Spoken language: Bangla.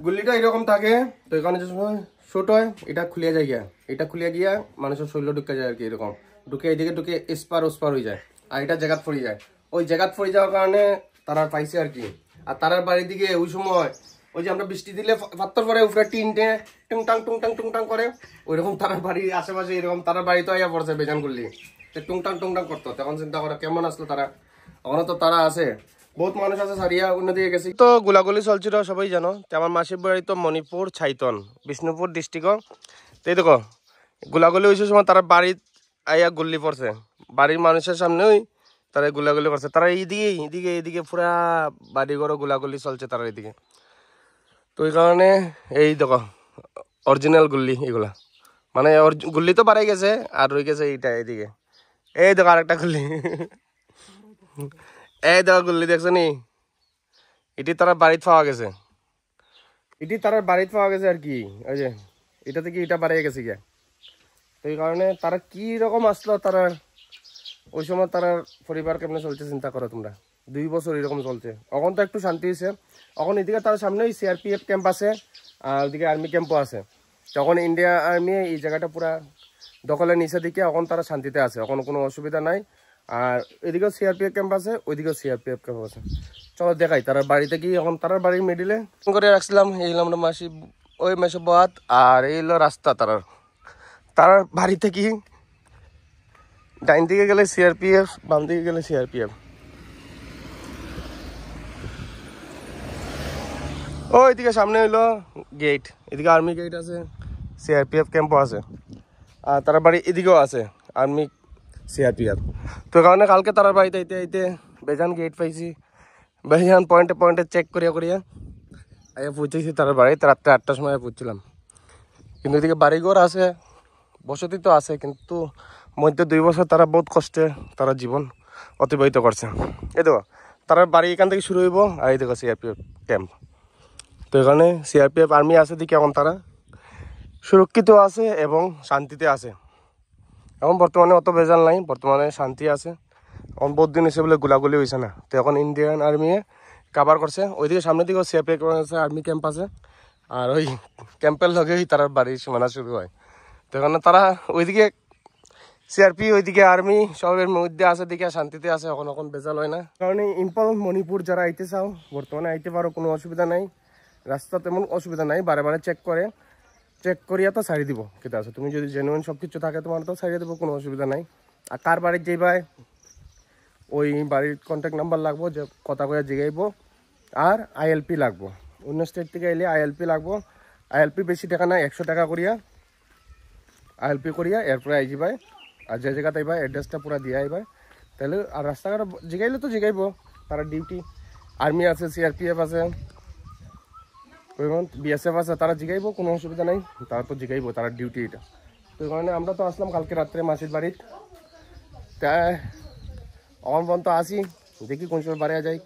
গুল্লিটা এরকম থাকে, তো এখানে যে সময় শুট হয় এটা খুলিয়া যায় গিয়া, এটা খুলিয়া গিয়া মানুষের শরীরে ঢুকে যায় আর কি, এরকম ঢুকে এদিকে ঢুকে এসপার ওসপার হয়ে যায়, আর এটা জায়গাত পড়ে যায়। ওই জায়গাত পড়ে যাওয়ার কারণে তারা পাইছে আর কি। আর তারার বাড়ির দিকে ওই সময় ওই যে আমরা বৃষ্টি দিলে পাত্তর পরে উপরে টিনটে টুংটাং করে, ওইরকম তারার বাড়ির আশেপাশে এরকম তারার বাড়ি তো আইয়া পড়ছে বেজান করলি, টুংটাং করতো। তখন চিন্তা করে কেমন আসলো তারা, ওখানে তো তারা আছে, বহুত মানুষ আছে সারিয়া অন্যদিকে গেছি। তো গোলাগুলি চলছিল সবাই জানো। আমার মাসির বাড়ি তো মণিপুর ছাইতন, বিষ্ণুপুর ডিস্ট্রিক্ট। তাই দেখো গোলাগুলি হয়েছে সময় তারা বাড়ির আইয়া গুল্লি পড়ছে, বাড়ির মানুষের সামনেই তারা গোলাগুলি করছে। তারা এইদিকে পুরা বাড়িঘর গোলাগুলি চলছে তারা এইদিকে। তো এই কারণে এই দেখো অরিজিনাল গুল্লি এগুলা, মানে গুল্লি তো বাড়াই গেছে আর রয়ে গেছে এইটা এইদিকে। এই দেখো আরেকটা গুল্লি এই দেখো গুল্লি দেখছো নি, এটি তারা বাড়িতে পাওয়া গেছে, এটি তারা বাড়িতে পাওয়া গেছে আর কি। ওই যে এটা থেকে এটা বাড়িয়ে গেছে গিয়া। তো এই কারণে তারা কি রকম আসলো, তারা ওই সময় তারা পরিবার কেমনে চলছে চিন্তা করো তোমরা। 2 বছর এরকম চলছে, এখন তো একটু শান্তি হয়েছে। এখন এদিকে তার সামনেই সিআরপিএফ ক্যাম্প আছে, আর ওদিকে আর্মি ক্যাম্পও আছে। তখন ইন্ডিয়া আর্মি এই জায়গাটা পুরা দখলের নিচে দিকে, এখন তারা শান্তিতে আছে, এখন কোনো অসুবিধা নাই। আর এদিকেও সিআরপিএফ ক্যাম্প আছে, ওইদিকেও সিআরপিএফ ক্যাম্প আছে। চলো দেখাই তারা বাড়িতে কি। এখন তার বাড়ির মিডিলে করে রাখছিলাম, এই হলাম মাসি ওই মেসে বাদ, আর এই হলো রাস্তা তার বাড়িতে কি ডাইন দিকে গেলে সিআরপিএফ, বাম দিকে গেলে সিআরপিএফ। ওইদিকে সামনে হইলো গেট, এদিকে আর্মি গেট আছে, সিআরপিএফ ক্যাম্পও আছে। আর তার বাড়ি এদিকেও আছে আর্মি সিআরপিএফ। তো কারণে কালকে তার বাড়িতে আইতে বেজান গেট পাইছি, বেজান পয়েন্টে চেক করিয়া আইয়া পৌঁছেছি তার বাড়িতে। রাত্রে 8টার সময় পৌঁছছিলাম। কিন্তু এদিকে বাড়িঘর আছে, বসতি তো আছে, কিন্তু মধ্যে 2 বছর তারা বহুত কষ্টে তারা জীবন অতিবাহিত করছে। এই দেখো তার বাড়ি এখান থেকে শুরু হইব, আর এই দেখো সিআরপিএফ ক্যাম্প। তো এখানে সিআরপিএফ আর্মি আছে দিকে এখন তারা সুরক্ষিত আছে এবং শান্তিতে আছে। এখন বর্তমানে অত বেজাল নাই, বর্তমানে শান্তি আছে। এখন বহুত দিন হয়েছে বলে গোলাগুলি হয়েছে না। তো এখন ইন্ডিয়ান আর্মি কাভার করছে। ওইদিকে সামনের দিকেও সিআরপিএফ আছে, আর্মি ক্যাম্প আছে, আর ওই ক্যাম্পের লগেই তার বাড়ির সীমানা শুরু হয়। তো এখানে তারা ওইদিকে সিআরপি, ওইদিকে আর্মি, সবের মধ্যে আছে দিকে শান্তিতে আছে, এখন বেজাল হয় না। কারণ ইম্ফল মণিপুর যারা আইতে চাও বর্তমানে আইতে পারো, কোনো অসুবিধা নাই। রাস্তা তেমন অসুবিধা নাই, বারে চেক করিয়া তো ছাড়ি দিব কেটে আছে। তুমি যদি জেনুইন সব কিছু থাকে তোমার তো ছাড়িয়ে দেবো, কোনো অসুবিধা নাই। আর কার বাড়ির যে ভাই ওই বাড়ির কন্ট্যাক্ট নাম্বার লাগবো, যে কথা কয়ে জিগাইব। আর আইএলপি লাগবো, অন্য স্টেট থেকে এলে আইএলপি লাগবো। আইএলপি বেশি টাকা না, 100 টাকা করিয়া আইএলপি করিয়া এরপরে আইজি ভাই। আর যে জায়গাতে আইবা অ্যাড্রেসটা পুরো দিয়ে আইবা, তাহলে আর রাস্তাঘাট জিগাইলে তো জিগাইব। তারা ডিউটি আর্মি আছে, সিআরপিএফ আছে, বিএসএফ আছে, তারা জিগাইব, কোনো অসুবিধা নাই। তারা তো জিগাইব, তারা ডিউটি এটা। তো এই কারণে আমরা তো আসলাম কালকে রাত্রে মাসির বাড়ির। তাই অন পর্যন্ত আসি, দেখি কোন সময় বাড়ি যায়।